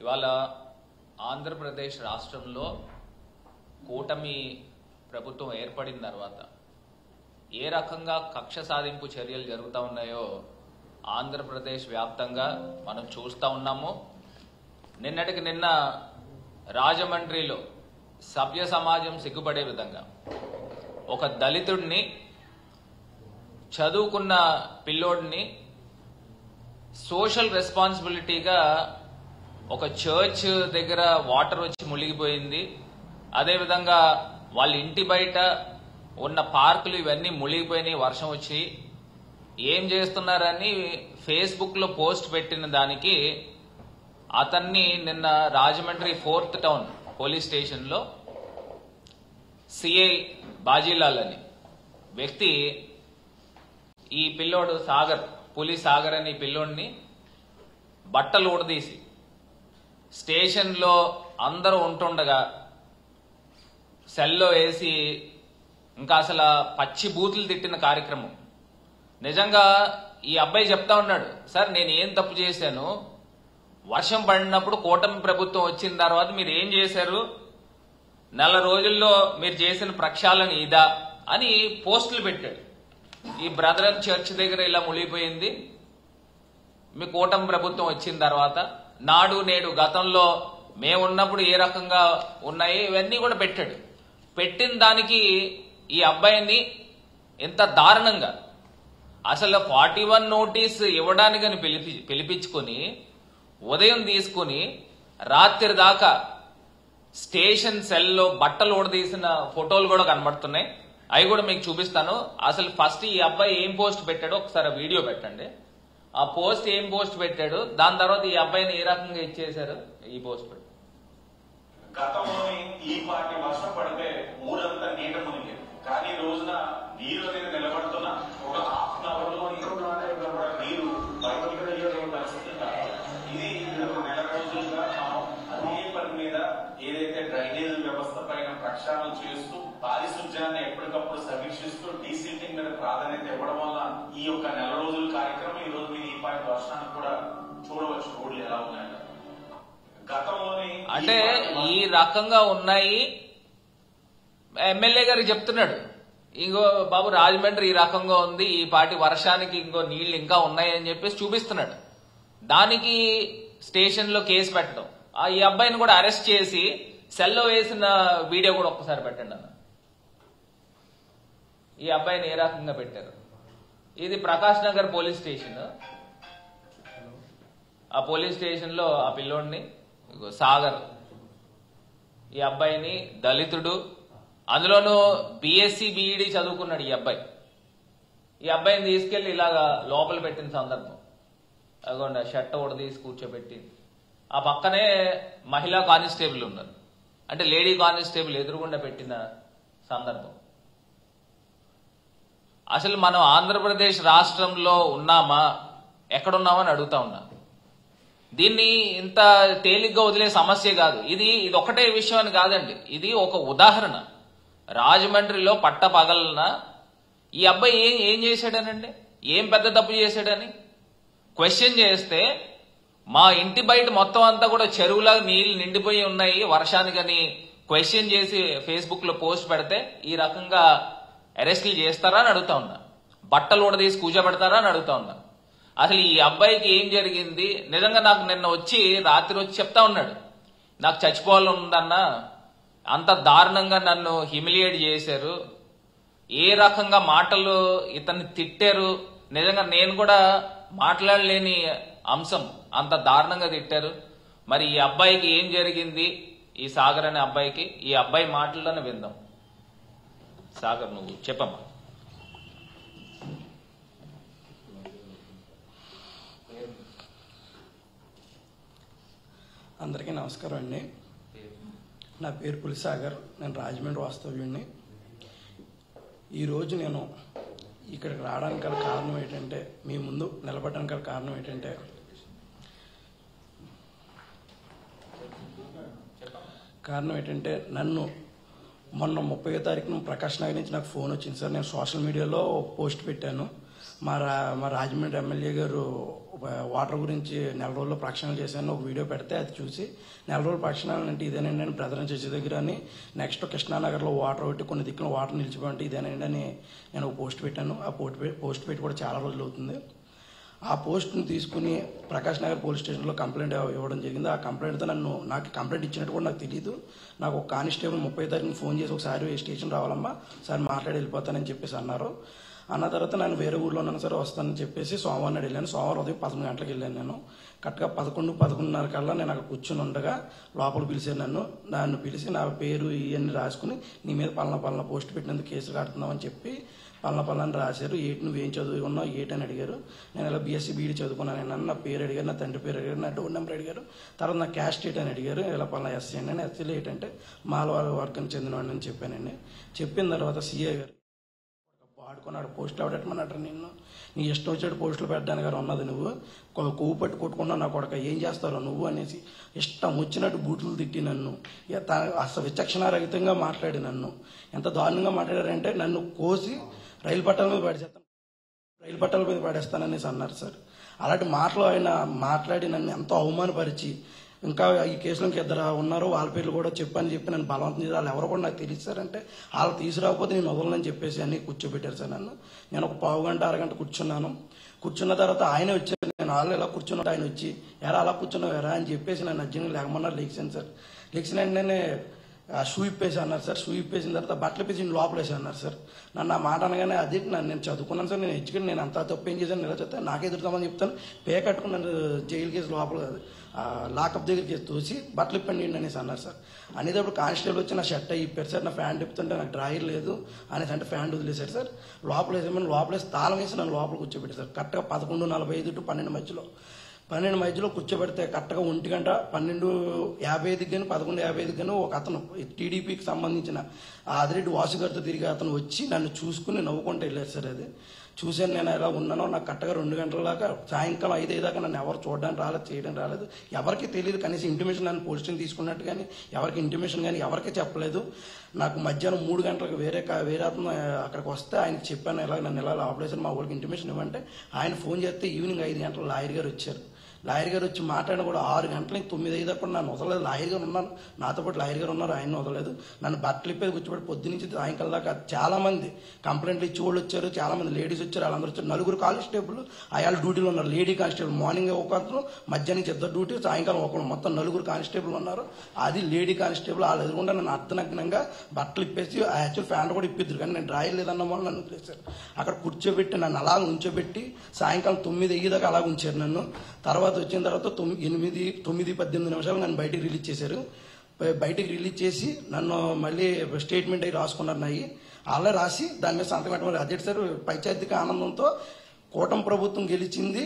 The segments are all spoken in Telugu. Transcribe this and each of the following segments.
ఇవాళ ఆంధ్రప్రదేశ్ రాష్ట్రంలో కూటమి ప్రభుత్వం ఏర్పడిన తర్వాత ఏ రకంగా కక్ష సాధింపు చర్యలు జరుగుతూ ఉన్నాయో ఆంధ్రప్రదేశ్ వ్యాప్తంగా మనం చూస్తూ ఉన్నాము. నిన్నటికి నిన్న రాజమండ్రిలో సభ్య సమాజం సిగ్గుపడే విధంగా ఒక దళితుడిని, చదువుకున్న పిల్లోడిని సోషల్ రెస్పాన్సిబిలిటీగా ఒక చర్చ్ దగ్గర వాటర్ వచ్చి మునిగిపోయింది. అదేవిధంగా వాళ్ళ ఇంటి బయట ఉన్న పార్కులు ఇవన్నీ మునిగిపోయినాయి వర్షం వచ్చి. ఏం చేస్తున్నారని ఫేస్బుక్ లో పోస్ట్ పెట్టిన దానికి అతన్ని నిన్న Rajahmundry 4th town police station లో సిఐ బాజీలాల్ అని వ్యక్తి ఈ పిల్లోడు సాగర్, పులి సాగర్ అని పిల్లోడిని బట్టలు ఊడదీసి స్టేషన్ లో అందరూ ఉంటుండగా సెల్లో వేసి ఇంకా అసలు పచ్చి బూతులు తిట్టిన కార్యక్రమం. నిజంగా ఈ అబ్బాయి చెప్తా ఉన్నాడు, సార్ నేను ఏం తప్పు చేశాను, వర్షం పడినప్పుడు కూటమి ప్రభుత్వం వచ్చిన తర్వాత మీరు ఏం చేశారు, నెల రోజుల్లో మీరు చేసిన ప్రక్షాళన ఇదా అని పోస్టులు పెట్టాడు. ఈ బ్రదరన్ చర్చ్ దగ్గర ఇలా మునిగిపోయింది మీ కూటమి ప్రభుత్వం వచ్చిన తర్వాత, నాడు నేడు గతంలో మేమున్నప్పుడు ఏ రకంగా ఉన్నాయి ఇవన్నీ కూడా పెట్టాడు. పెట్టిన దానికి ఈ అబ్బాయిని ఎంత దారుణంగా అసలు 41 నోటీస్ ఇవ్వడానికని పిలిపించుకొని ఉదయం తీసుకుని రాత్రి దాకా స్టేషన్ సెల్లో బట్టలు ఊడదీసిన ఫోటోలు కూడా కనబడుతున్నాయి. అవి కూడా మీకు చూపిస్తాను. అసలు ఫస్ట్ ఈ అబ్బాయి ఏం పోస్ట్ పెట్టాడో ఒకసారి వీడియో పెట్టండి. ఆ పోస్ట్ ఏం పోస్ట్ పెట్టాడు, దాని తర్వాత ఈ అబ్బాయిని ఏ రకంగా ఇచ్చేశారు ఈ పోస్ట్ పెట్టాడు. గతంలోని ఈ పార్టీ వర్షం పడితే ఊరంతా నీట మునిగి, కానీ రోజున నీరు అనేది నిలబడుతున్న ఒక హాఫ్ అన్ అవర్ లో నీరు బయటకు పరిస్థితి. ఇది నెల రోజులుగా మనం అదే పని మీద ఏదైతే డ్రైనేజ్ వ్యవస్థ పైన ప్రక్షాళన చేస్తూ పారిశుధ్యాన్ని ఎప్పటికప్పుడు సమీక్షిస్తూ డీసిల్టింగ్ మీద ప్రాధాన్యత ఇవ్వడం వల్ల ఈ యొక్క నెల రోజుల కార్యక్రమం ఈ రోజు మీరు ఈ పాయింట్ వర్షాన్ని కూడా చూడవచ్చు. రోడ్లు ఎలా ఉన్నాయంటే గతంలోని అంటే ఈ రకంగా ఉన్నాయి. ఎమ్మెల్యే గారికి చెప్తున్నాడు, ఇంకో బాబు రాజమండ్రి ఈ రకంగా ఉంది, ఈ పాటి వర్షానికి ఇంకో నీళ్లు ఇంకా ఉన్నాయని చెప్పేసి చూపిస్తున్నాడు. దానికి స్టేషన్ లో కేసు పెట్టడం, ఈ అబ్బాయిని కూడా అరెస్ట్ చేసి సెల్లో వేసిన వీడియో కూడా ఒక్కసారి పెట్టండి అన్న. ఈ అబ్బాయిని ఏ రకంగా పెట్టారు. ఇది ప్రకాష్ నగర్ పోలీస్ స్టేషన్. ఆ పోలీస్ స్టేషన్ లో ఆ పిల్లోడిని సాగర్, ఈ అబ్బాయిని దళితుడు, అందులోనూ బిఎస్సి బిఈడి చదువుకున్నాడు ఈ అబ్బాయి. ఈ అబ్బాయిని తీసుకెళ్లి ఇలాగా లోపల పెట్టిన సందర్భం, అదిగోండి షర్ట్ కూడా తీసి కూర్చోబెట్టి, ఆ పక్కనే మహిళా కానిస్టేబుల్ ఉన్నారు, అంటే లేడీ కానిస్టేబుల్ ఎదురుగుండా పెట్టిన సందర్భం. అసలు మనం ఆంధ్రప్రదేశ్ రాష్ట్రంలో ఉన్నామా ఎక్కడున్నామని అడుగుతా ఉన్నా. దీన్ని ఇంత తేలిగ్గా వదిలే సమస్య కాదు. ఇది ఒకటే విషయం అని కాదండి, ఇది ఒక ఉదాహరణ. రాజమండ్రిలో పట్టపగలన ఈ అబ్బాయి ఏం చేశాడనండి, ఏం పెద్ద తప్పు చేశాడని క్వశ్చన్ చేస్తే మా ఇంటి బయట మొత్తం అంతా కూడా చెరువులా నీళ్లు నిండిపోయి ఉన్నాయి వర్షానికని క్వశ్చన్ చేసి ఫేస్బుక్ లో పోస్ట్ పెడితే ఈ రకంగా అరెస్టులు చేస్తారా అని అడుగుతా ఉన్నా, బట్టలు కూడా తీసి కూర్చోబెడతారా అని అడుగుతా ఉన్నా. అసలు ఈ అబ్బాయికి ఏం జరిగింది నిజంగా నాకు నిన్న వచ్చి రాత్రి వచ్చి చెప్తా ఉన్నాడు, నాకు చచ్చిపోవాలని ఉందన్నా, అంత దారుణంగా నన్ను హ్యూమిలియేట్ చేశారు, ఏ రకంగా మాటలు ఇతన్ని తిట్టారు, నిజంగా నేను కూడా మాట్లాడలేని అంశం, అంత దారుణంగా తిట్టారు. మరి ఈ అబ్బాయికి ఏం జరిగింది, ఈ సాగర్ అనే అబ్బాయికి, ఈ అబ్బాయి మాటల్లోనే విందాం. సాగర్ నువ్వు చెప్పమ్మా. అందరికీ నమస్కారం అండి. నా పేరు పులిసాగర్, నేను రాజమండ్రి వాస్తవ్యుడిని. ఈరోజు నేను ఇక్కడికి రావడానికి గల కారణం ఏంటంటే, మీ ముందు నిలబడడానికి గల కారణం ఏంటంటే, నన్ను మొన్న 30వ తారీఖున ప్రకాష్ నగర్ నుంచి నాకు ఫోన్ వచ్చింది సార్. నేను సోషల్ మీడియాలో పోస్ట్ పెట్టాను, మా రాజమండ్రి ఎమ్మెల్యే గారు వాటర్ గురించి నెల రోజుల్లో ప్రక్షాళన చేశాను ఒక వీడియో పెడితే అది చూసి నెల రోజుల ప్రక్షాళన అంటే ఇదేనండి అని బ్రదర్ చర్చి దగ్గర అని నెక్స్ట్ కృష్ణానగర్లో వాటర్ ఒకటి కొన్ని దిక్కున వాటర్ నిలిచిపోయింటే ఇదేనండి అని నేను ఒక పోస్ట్ పెట్టాను. ఆ పోస్ట్ పెట్టి కూడా చాలా రోజులు అవుతుంది. ఆ పోస్ట్ని తీసుకుని ప్రకాష్ నగర్ పోలీస్ స్టేషన్లో కంప్లైంట్ ఇవ్వడం జరిగింది. ఆ కంప్లైంట్తో నాకు కంప్లైంట్ ఇచ్చినట్టు కూడా నాకు తెలియదు. నాకు ఒక కానిస్టేబుల్ 30 తారీఖున ఫోన్ చేసి ఒకసారి స్టేషన్ రావాలమ్మా సార్ మాట్లాడి వెళ్ళిపోతానని చెప్పేసి అన్నారు. అన్న తర్వాత నేను వేరే ఊర్లో ఉన్నాను సరే వస్తానని చెప్పేసి సోమవారం నాడు వెళ్ళాను. సోమవారం ఉదయం 11 గంటలకు వెళ్ళాను. నేను కరెక్ట్గా 11:30 కల్లా నేను అక్కడ కూర్చొని ఉండగా లోపల పిలిచాను. నన్ను పిలిచి నా పేరు ఇవన్నీ రాసుకుని నీ మీద పలానా పోస్ట్ పెట్టినందుకు కేసు కడుతున్నామని చెప్పి పలానా రాశారు. నువ్వేం చదువుకున్నావు అని అడిగారు. నేను ఇలా బీఎస్సీ బీఈడీ చదువుకున్నాను. నా పేరు అడిగారు, నా తండ్రి పేరు అడిగారు, నా డోర్ నెంబర్ అడిగారు. తర్వాత నా క్యాస్ట్ అని అడిగారు. ఇలా పలానా ఎస్సీ అండి. ఎస్సీలో ఏంటంటే మాలవాళ్ళ వర్గానికి చెందినవాడిని అని చెప్పానండి. చెప్పిన తర్వాత సీఏ గారు వాడుకున్నాడు పోస్టులు ఎవడెట్టమన్నాడు నిన్ను నీ ఇష్టం వచ్చాడు పోస్టులు పెట్టడానికి గారు ఉన్నది నువ్వు కొవ్వు పట్టి కొట్టుకున్నావు నా కొడక ఏం చేస్తారో నువ్వు అనేసి ఇష్టం వచ్చినట్టు బూట్లు తిట్టి నన్ను అసలు విచక్షణారహితంగా మాట్లాడి నన్ను ఎంత దారుణంగా మాట్లాడారంటే నన్ను కోసి రైలు పట్టాల మీద పడేస్తాననేసి అన్నారు సార్. అలాంటి మాటలు ఆయన మాట్లాడి నన్ను ఎంతో అవమానపరిచి ఇంకా ఈ కేసులో ఇద్దరు ఉన్నారు వాళ్ళ పేర్లు కూడా చెప్పి నన్ను బలవంతం చేసి వాళ్ళు ఎవరు కూడా నాకు తెలిసారంటే వాళ్ళు తీసుకురాకపోతే నేను వదలనని చెప్పేసి అన్ని కూర్చోబెట్టారు సార్ నన్ను. నేను ఒక పావు గంట అరగంట కూర్చున్నాను. కూర్చున్న తర్వాత ఆయన వచ్చారు. నేను వాళ్ళు ఎలా కూర్చున్నాడు ఆయన వచ్చి ఎరా అలా కూర్చున్నావు ఎరా అని చెప్పేసి నన్ను అర్జెంట్గా లేకమన్నారు. లెగిసాను సార్. లెగిసిన వెంటనే షూ ఇప్పేసి అన్నారు సార్. షూ ఇప్పేసిన తర్వాత బట్టలు ఇప్పేసి లోపలేసి అన్నారు సార్. నన్ను ఆ మాట అనగానే అది నేను చదువుకున్నాను సార్, నేను ఎడ్యుకేట్, నేను అంతా తప్పు ఏం చేశాను ఇలా చెప్తాను నాకే ఎదురుతామని చెప్తాను. పే కట్టుకుని నన్ను జైలు కేసు లోపల లాకప్ దగ్గరికి తోసి బట్టలు ఇప్పండి అనేసి అన్నారు సార్. అనేటప్పుడు కానిస్టేబుల్ వచ్చి నా షర్ట్ ఇప్పారు సార్. నా ప్యాంట్ ఇప్పుతుంటే నాకు డ్రాయర్ లేదు అనేసి అంటే ప్యాంట్ వదిలేశారు సార్. లోపలేసి తాళం వేసి నన్ను లోపల కూర్చోబెట్టారు సార్. కరెక్ట్గా 11:45 to 12 మధ్యలో కూర్చోబెడితే కరెక్ట్గా 1 గంట 12:55 కానీ 11:55 కానీ ఒక అతను టీడీపీకి సంబంధించిన ఆదిరెడ్డి వాసు గారితో తిరిగి అతను వచ్చి నన్ను చూసుకుని నవ్వుకుంటూ వెళ్ళారు సార్. అది చూశాను నేను ఎలా ఉన్నానో. నాకు కరెక్ట్గా 2 గంటల దాకా సాయంకాలం 5 దాకా నన్ను ఎవరు చూడడానికి రాలేదు, చేయడం రాలేదు. ఎవరికి తెలియదు. కనీసం ఇంటిమేషన్ నన్ను పోస్టింగ్ తీసుకున్నట్టు కానీ ఎవరికి ఇంటిమేషన్ కానీ ఎవరికి చెప్పలేదు. నాకు మధ్యాహ్నం 3 గంటలకు వేరే అతను అక్కడికి వస్తే ఆయనకి చెప్పాను ఇలా నన్ను ఎలా ఆపరేషన్ మా ఊరికి ఇంటిమేషన్ ఇవ్వంటే ఆయన ఫోన్ చేస్తే ఈవినింగ్ 5 గంటలకు లాయర్ గారు వచ్చారు. లాయర్ గారు వచ్చి మాట్లాడిన కూడా 6 గంటలకి 9 కూడా నన్ను వదలలేదు. లాయర్ గారు ఉన్నారు నాతో పాటు, లాయర్ గారు ఉన్నారు, ఆయన వదలలేదు. నన్ను బట్టలు ఇప్పేది కూర్చోబెట్టి పొద్దు నుంచి సాయంకాలం దాకా చాలా మంది కంప్లైంట్లు ఇచ్చి వాళ్ళు వచ్చారు, చాలా మంది లేడీస్ వచ్చారు, వాళ్ళందరూ వచ్చారు. 4 కానిస్టేబుల్ అయాల డ్యూటీలో ఉన్నారు. లేడీ కానిస్టేబుల్ మార్నింగ్ ఒక అతను, మధ్యాహ్నం 2 డ్యూటీ, సాయంకాలం ఒకరు, మొత్తం 4 కానిస్టేబుల్ ఉన్నారు. అది లేడీ కానిస్టేబుల్. వాళ్ళు ఎదురుకుండా నన్ను అర్ధనగ్నంగా బట్టలు ఇప్పేసి యాక్చువల్ ప్యాంట్ కూడా ఇప్పిద్దరు కానీ నేను డ్రాయర్ లేదన్న వాళ్ళు నన్ను వదిలేశారు. అక్కడ కూర్చోబెట్టి నన్ను అలా ఉంచోబెట్టి సాయంకాలం 9 దాకా అలా ఉంచారు నన్ను. తర్వాత వచ్చిన తర్వాత 9:18 నన్ను బయటికి రిలీజ్ చేశారు. బయటికి రిలీజ్ చేసి నన్ను మళ్ళీ స్టేట్మెంట్ అయ్యి రాసుకున్నారు. నాయి అలా రాసి దాని మీద సంతకం పెట్టమని అదే సార్. పైచార్జిక ఆనందంతో కూటమి ప్రభుత్వం గెలిచింది,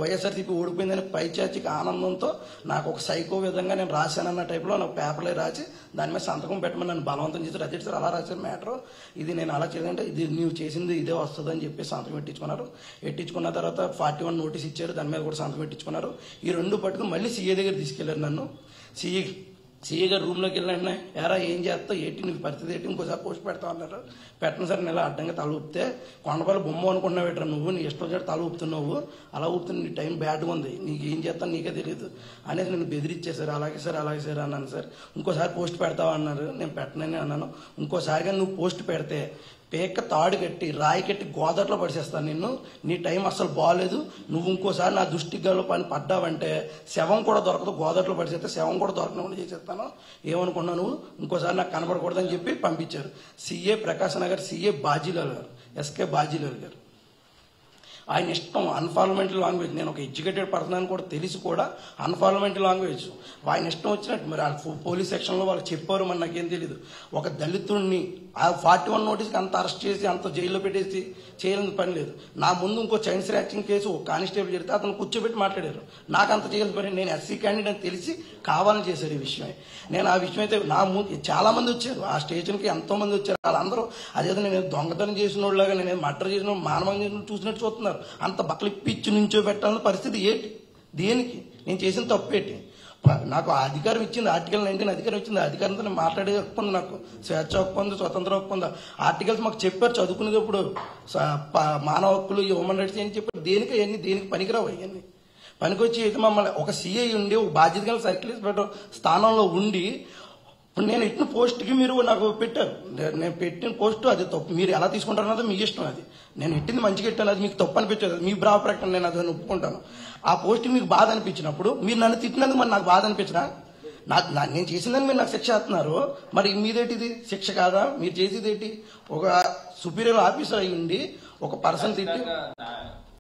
వైఎస్ఆర్సీపీ ఓడిపోయిందని పైచార్జిక ఆనందంతో నాకు ఒక సైకో విధంగా నేను రాశానన్న టైప్లో నాకు పేపర్లో రాసి దాని మీద సంతకం పెట్టమని నన్ను బలవంతం చేశారు. అదే సార్ అలా రాశారు మ్యాటర్. ఇది నేను అలా చేయాలంటే ఇది నువ్వు చేసింది ఇదే వస్తుందని చెప్పి సంతకం పెట్టించుకున్నారు. పెట్టించుకున్న తర్వాత 41 నోటీస్ ఇచ్చారు. దాని మీద కూడా సంతకం పెట్టించుకున్నారు. ఈ 2 పట్టుకుని మళ్ళీ సీఏ దగ్గర తీసుకెళ్లారు నన్ను. సీఏ గారు రూమ్లోకి వెళ్ళండి ఎరా ఏం చేస్తావు ఏంటి నువ్వు పరిస్థితి ఏంటి ఇంకోసారి పోస్ట్ పెడతావు అన్నారు. పెట్టను సార్. నేను ఇలా అడ్డంగా తల ఊపితే కొండపల్లి బొమ్మ అనుకున్నావు పెట్టరా నువ్వు, నీ ఇష్టం వచ్చాడు తల ఊపుతున్నావు, అలా ఊపుతున్నా నీ టైం బ్యాడ్గా ఉంది, నీకు ఏం చేస్తాను నీకే తెలియదు అనేది నేను బెదిరించేశారు. అలాగే సార్ అన్నాను సార్. ఇంకోసారి పోస్ట్ పెడతావా అన్నారు. నేను పెట్టనని అన్నాను. ఇంకోసారిగా నువ్వు పోస్ట్ పెడితే పేక తాడు కట్టి రాయి కట్టి గోదాట్లో పడిచేస్తాను నిన్ను, నీ టైం అస్సలు బాగాలేదు, నువ్వు ఇంకోసారి నా దృష్టికి గల పని పడ్డావంటే శవం కూడా దొరకదు, గోదాట్లో పడిచేస్తే శవం కూడా దొరకకుండా చేసేస్తాను, ఏమనుకున్నావు నువ్వు, ఇంకోసారి నాకు కనబడకూడదని చెప్పి పంపించారు. సీఏ ప్రకాశ్ నగర్ సీఏ బాజీలాల్ గారు, ఎస్కే బాజీలాల్ గారు. ఆయన ఇష్టం అన్పార్లమెంటరీ లాంగ్వేజ్. నేను ఒక ఎడ్యుకేటెడ్ పర్సన్ అని కూడా తెలిసి కూడా అన్పార్లమెంటరీ లాంగ్వేజ్ ఆయన ఇష్టం వచ్చినట్టు. మరి వాళ్ళ పోలీస్ సెక్షన్లో వాళ్ళు చెప్పారు, మరి నాకేం తెలియదు. ఒక దళితుడిని ఆ 41 నోటీస్కి అంత అరెస్ట్ చేసి అంత జైల్లో పెట్టేసి చేయాలని పని లేదు. నా ముందు ఇంకో చైన్ స్నాచింగ్ కేసు ఒక కానిస్టేబుల్ చేస్తే అతను కూర్చోబెట్టి మాట్లాడారు. నాకు అంత చేయాల్సిన పని, నేను ఎస్సీ క్యాండిడేట్ అని తెలిసి కావాలని చేశారు ఈ విషయమే. నేను ఆ విషయం అయితే నా ముందు చాలా మంది వచ్చారు, ఆ స్టేషన్కి ఎంతో మంది వచ్చారు. వాళ్ళందరూ అదేదో నేను దొంగతనం చేసిన వాళ్ళలాగా, నేను మర్డర్ చేసిన మానవంగా చూసినట్టు చూస్తున్నారు. అంత బట్టలు పిచ్చి నుంచో పెట్టాలన్న పరిస్థితి ఏంటి, దేనికి, నేను చేసిన తప్పేంటి? నాకు అధికారం ఇచ్చింది ఆర్టికల్ 19 అధికారం ఇచ్చింది. అధికారంతో నేను మాట్లాడే హక్కు ఉంది, నాకు స్వేచ్ఛ హక్కు ఉంది, స్వతంత్ర హక్కు ఉంది. ఆర్టికల్స్ మాకు చెప్పారు చదువుకునేటప్పుడు, మానవ హక్కులు, హ్యూమన్ రైట్స్ అని చెప్పారు. దేనికి పనికిరావు అవన్నీ. పనికొచ్చి అయితే మమ్మల్ని ఒక సిఐ ఉండి, ఒక బాధ్యత గల సర్కిల్ ఇన్స్పెక్టర్ స్థానంలో ఉండి, ఇప్పుడు నేను ఇట్టిన పోస్ట్కి మీరు నాకు పెట్టారు. నేను పెట్టిన పోస్ట్ అది తప్పు, మీరు ఎలా తీసుకుంటారన్నది మీ ఇష్టం. అది నేను ఎట్టింది మంచిగా పెట్టాను, అది మీకు తప్పు అనిపించదు, మీ భావ ప్రకటన, నేను అది ఒప్పుకుంటాను. ఆ పోస్ట్ మీకు బాధ అనిపించినప్పుడు మీరు నన్ను తిట్టినందుకు మరి నాకు బాధ అనిపించరా? నేను చేసిందని మీరు నాకు శిక్ష వేస్తున్నారు, మరి మీదేటిది శిక్ష కాదా? మీరు చేసేది ఏంటి? ఒక సుపీరియర్ ఆఫీసర్ అయ్యి ఉండి ఒక పర్సన్ తిట్టి